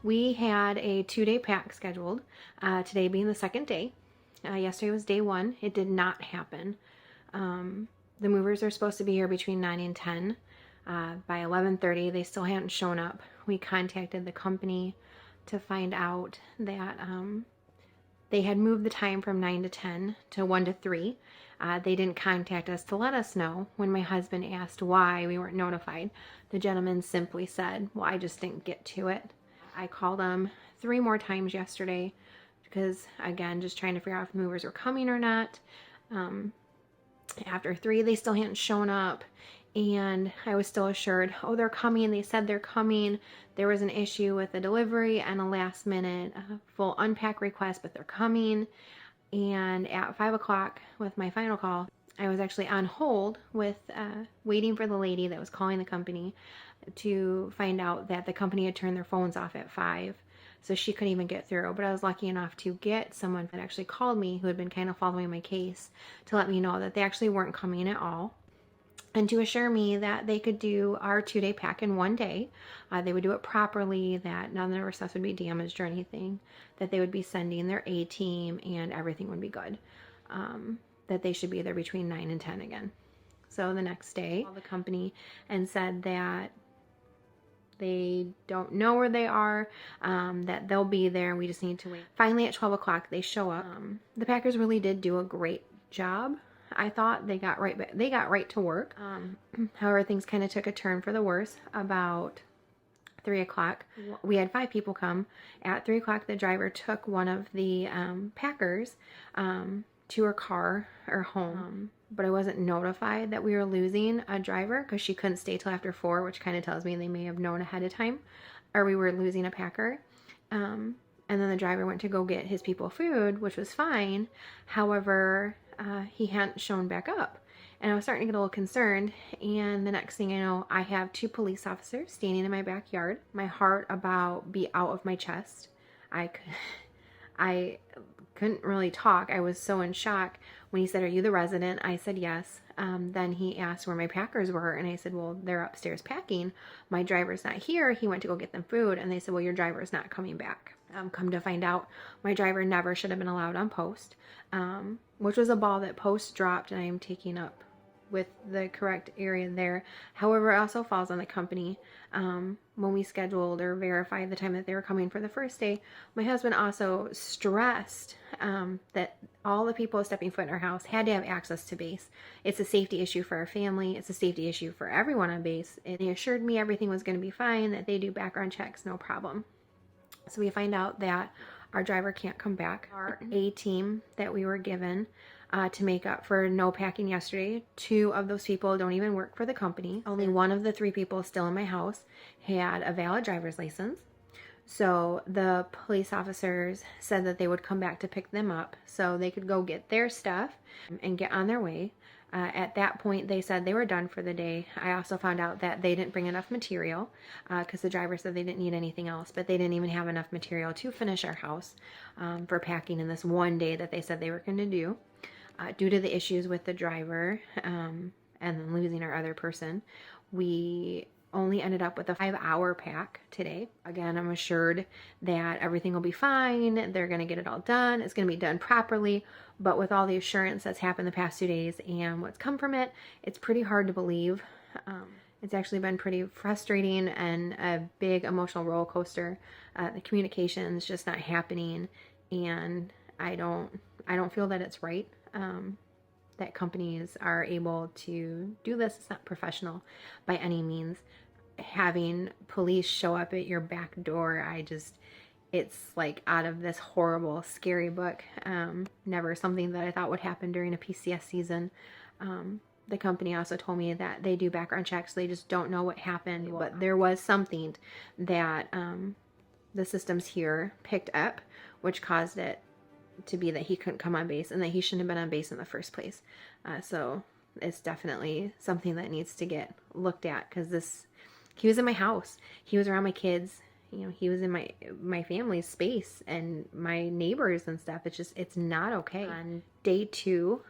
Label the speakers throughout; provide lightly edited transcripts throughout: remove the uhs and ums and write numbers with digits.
Speaker 1: We had a 2-day pack scheduled, today being the second day. Yesterday was day 1. It did not happen. The movers are supposed to be here between 9 and 10. By 11:30, they still hadn't shown up. We contacted the company to find out that they had moved the time from 9 to 10 to 1 to 3. They didn't contact us to let us know. When my husband asked why we weren't notified, the gentleman simply said, well, I just didn't get to it. I called them 3 more times yesterday because, again, just trying to figure out if the movers were coming or not. After 3, they still hadn't shown up, and I was still assured, oh, they're coming. They said they're coming. There was an issue with the delivery and a last minute full unpack request, but they're coming. And at 5 o'clock with my final call, I was actually on hold with waiting for the lady that was calling the company to find out that the company had turned their phones off at 5, so she couldn't even get through. But I was lucky enough to get someone that actually called me, who had been kind of following my case, to let me know that they actually weren't coming at all, and to assure me that they could do our 2-day pack in 1 day. They would do it properly, that none of our stuff would be damaged or anything, that they would be sending their A-team and everything would be good, that they should be there between 9 and 10 again. So the next day, I called the company and said that they don't know where they are, that they'll be there, and we just need to wait. Finally, at 12 o'clock, they show up. The Packers really did do a great job. I thought they got right to work. However, things kind of took a turn for the worse. About 3 o'clock, we had 5 people come. At 3 o'clock, the driver took one of the Packers to her car or home. But I wasn't notified that we were losing a driver because she couldn't stay till after 4, which kind of tells me they may have known ahead of time, or we were losing a Packer. And then the driver went to go get his people food, which was fine. However, he hadn't shown back up, and I was starting to get a little concerned. And the next thing I know, I have 2 police officers standing in my backyard. My heart about be out of my chest. I couldn't really talk. I was so in shock. When he said, are you the resident? I said yes. Then he asked where my Packers were, and I said, well, they're upstairs packing. My driver's not here. He went to go get them food, and they said, well, your driver's not coming back. Come to find out, my driver never should have been allowed on post, which was a ball that post dropped, and I am taking up with the correct area there. However, it also falls on the company. When we scheduled or verified the time that they were coming for the first day, my husband also stressed that all the people stepping foot in our house had to have access to base. It's a safety issue for our family. It's a safety issue for everyone on base. And they assured me everything was going to be fine, that they do background checks, no problem. So we find out that our driver can't come back. Our A-team that we were given to make up for no packing yesterday, 2 of those people don't even work for the company. Only 1 of the 3 people still in my house had a valid driver's license. So the police officers said that they would come back to pick them up so they could go get their stuff and get on their way. At that point, they said they were done for the day. I also found out that they didn't bring enough material because the driver said they didn't need anything else, but they didn't even have enough material to finish our house for packing in this 1 day that they said they were going to do. Due to the issues with the driver and then losing our other person, we only ended up with a 5-hour pack today. Again, I'm assured that everything will be fine. They're going to get it all done. It's going to be done properly. But with all the assurance that's happened the past 2 days and what's come from it, it's pretty hard to believe. It's actually been pretty frustrating and a big emotional roller coaster. The communication's just not happening, and I don't feel that it's right. That companies are able to do this. It's not professional by any means. Having police show up at your back door, it's like out of this horrible, scary book. Never something that I thought would happen during a PCS season. The company also told me that they do background checks. They just don't know what happened, but there was something that the systems here picked up, which caused it to be that he couldn't come on base and that he shouldn't have been on base in the first place. So it's definitely something that needs to get looked at, because he was in my house. He was around my kids. You know, he was in my family's space and my neighbors and stuff. It's not okay. On day 2,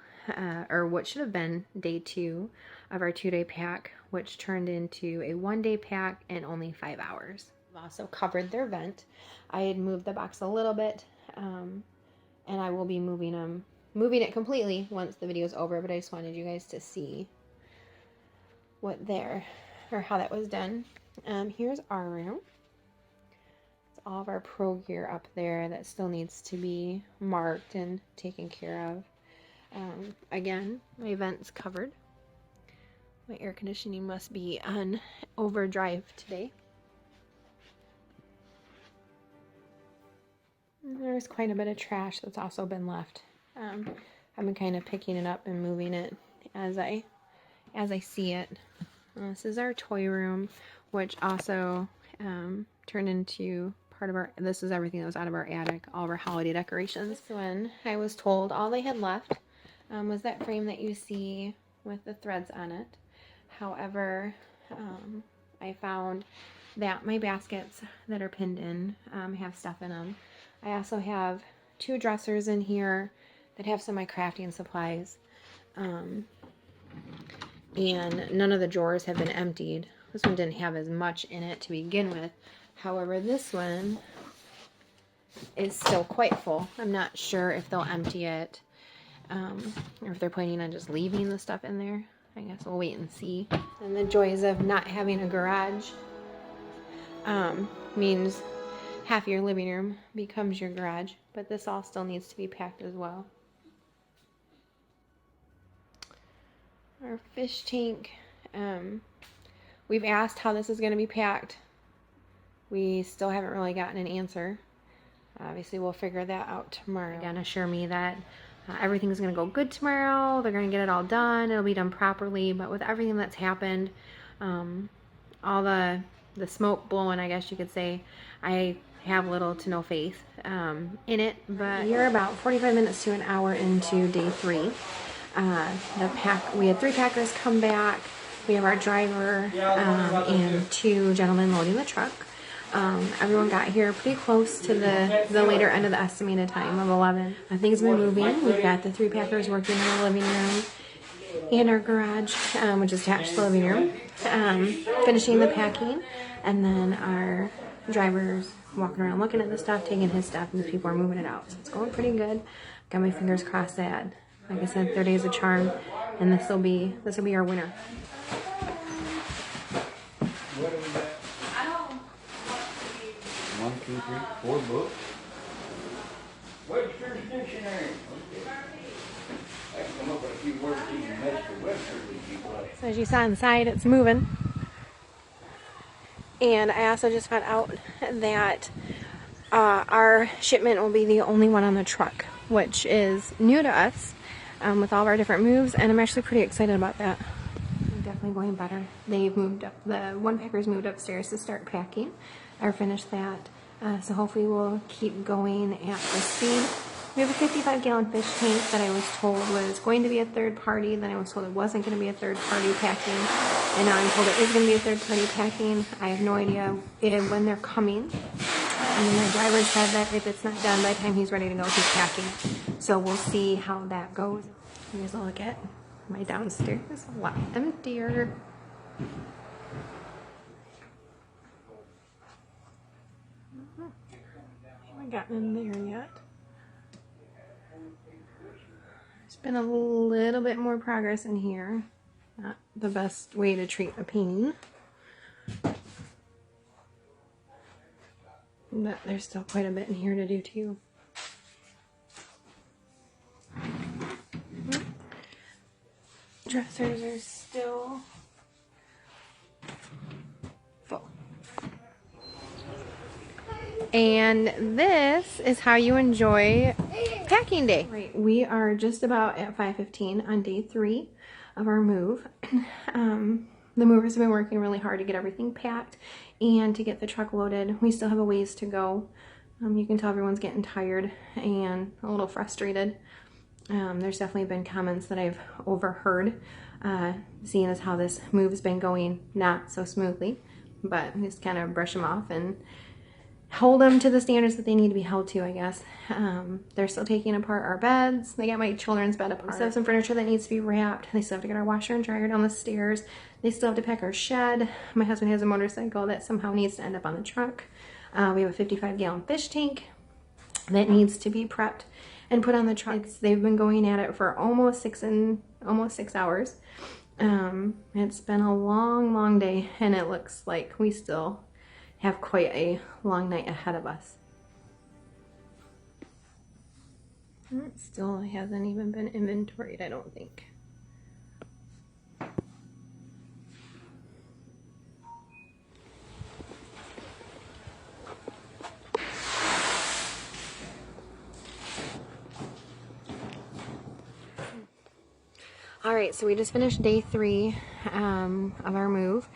Speaker 1: or what should have been day 2 of our 2-day pack, which turned into a 1-day pack in only 5 hours. I've also covered their vent. I had moved the box a little bit, and I will be moving it completely once the video is over, but I just wanted you guys to see how that was done. Here's our room. It's all of our pro gear up there that still needs to be marked and taken care of. Again, my vent's covered. My air conditioning must be on overdrive today. There's quite a bit of trash that's also been left. I've been kind of picking it up and moving it as I see it. This is our toy room, which also turned into part of our, this is everything that was out of our attic, all of our holiday decorations. So when I was told all they had left was that frame that you see with the threads on it. However, I found that my baskets that are pinned in have stuff in them. I also have 2 dressers in here that have some of my crafting supplies. And none of the drawers have been emptied. This one didn't have as much in it to begin with. However, this one is still quite full. I'm not sure if they'll empty it or if they're planning on just leaving the stuff in there. I guess we'll wait and see. And the joys of not having a garage means half your living room becomes your garage, but this all still needs to be packed as well. Our fish tank, we've asked how this is going to be packed. We still haven't really gotten an answer. Obviously, we'll figure that out tomorrow. Again, assure me that everything's going to go good tomorrow. They're going to get it all done. It'll be done properly. But with everything that's happened, all the smoke blowing, I guess you could say, I have little to no faith in it. But you're about 45 minutes to an hour into day 3. We had 3 packers come back. We have our driver and 2 gentlemen loading the truck. Everyone got here pretty close to the later end of the estimated time of 11. Things have been moving. We've got the 3 packers working in the living room and our garage, which is attached to the living room, finishing the packing, and then our driver's walking around looking at the stuff, taking his stuff, and the people are moving it out. So it's going pretty good. Got my fingers crossed that, like I said, 30 days of charm, and this will be our winner.
Speaker 2: What are we at? 1, 2, 3, 4 books. Webster's Dictionary. Okay. I can come up with a few words you can match to Webster's.
Speaker 1: So as you saw inside, it's moving. And I also just found out that our shipment will be the only one on the truck, which is new to us with all of our different moves, and I'm actually pretty excited about that. Definitely going better. They've moved up, the one packer's moved upstairs to start packing or finish that. So hopefully we'll keep going at this speed. We have a 55-gallon fish tank that I was told was going to be a third party. Then I was told it wasn't going to be a third party packing. And now I'm told it is going to be a third party packing. I have no idea when they're coming. And my driver said that if it's not done by the time he's ready to go, he's packing. So we'll see how that goes. Here's a look at my downstairs. It's a lot emptier. I haven't gotten in there yet. There's been a little bit more progress in here. Not the best way to treat a pain. But there's still quite a bit in here to do too. Dressers are still full. And this is how you enjoy packing day. Right, we are just about at 5:15 on day 3 of our move. The movers have been working really hard to get everything packed and to get the truck loaded. We still have a ways to go. You can tell everyone's getting tired and a little frustrated. There's definitely been comments that I've overheard, seeing as how this move's been going not so smoothly, but just kind of brush them off and hold them to the standards that they need to be held to, I guess. They're still taking apart our beds. They got my children's bed apart. We still have some furniture that needs to be wrapped. They still have to get our washer and dryer down the stairs. They still have to pack our shed. My husband has a motorcycle that somehow needs to end up on the truck. We have a 55-gallon fish tank that needs to be prepped and put on the truck. They've been going at it for almost 6 hours. It's been a long day, and it looks like we still have quite a long night ahead of us. It still hasn't even been inventoried, I don't think. All right, so we just finished day 3 of our move.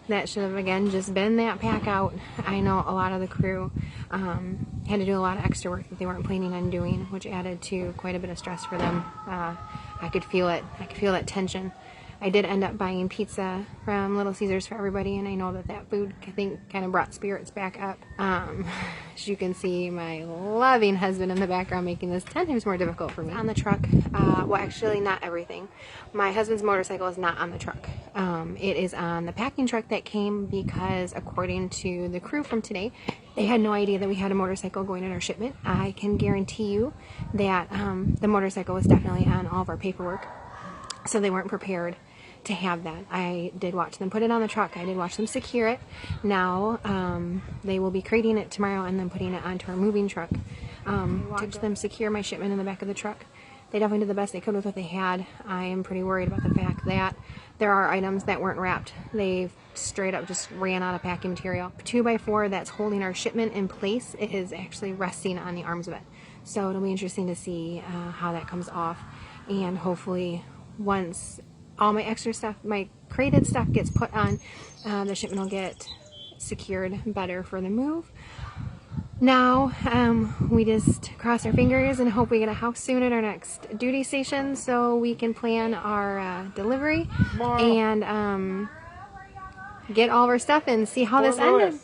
Speaker 1: That should have, again, just been that pack out. I know a lot of the crew had to do a lot of extra work that they weren't planning on doing, which added to quite a bit of stress for them. I could feel it. I could feel that tension. I did end up buying pizza from Little Caesars for everybody, and I know that that food, I think, kind of brought spirits back up. As you can see, my loving husband in the background making this 10 times more difficult for me. On the truck, well, actually not everything. My husband's motorcycle is not on the truck. It is on the packing truck that came because, according to the crew from today, they had no idea that we had a motorcycle going in our shipment. I can guarantee you that the motorcycle was definitely on all of our paperwork, so they weren't prepared to have that. I did watch them put it on the truck. I did watch them secure it. Now they will be crating it tomorrow and then putting it onto our moving truck. Watch them secure my shipment in the back of the truck. They definitely did the best they could with what they had. I am pretty worried about the fact that there are items that weren't wrapped. They straight up just ran out of packing material. 2x4 that's holding our shipment in place is actually resting on the arms of it. So it'll be interesting to see how that comes off. And hopefully once all my extra stuff, my crated stuff gets put on, the shipment will get secured better for the move. Now, we just cross our fingers and hope we get a house soon at our next duty station so we can plan our delivery and get all of our stuff and see how this ended.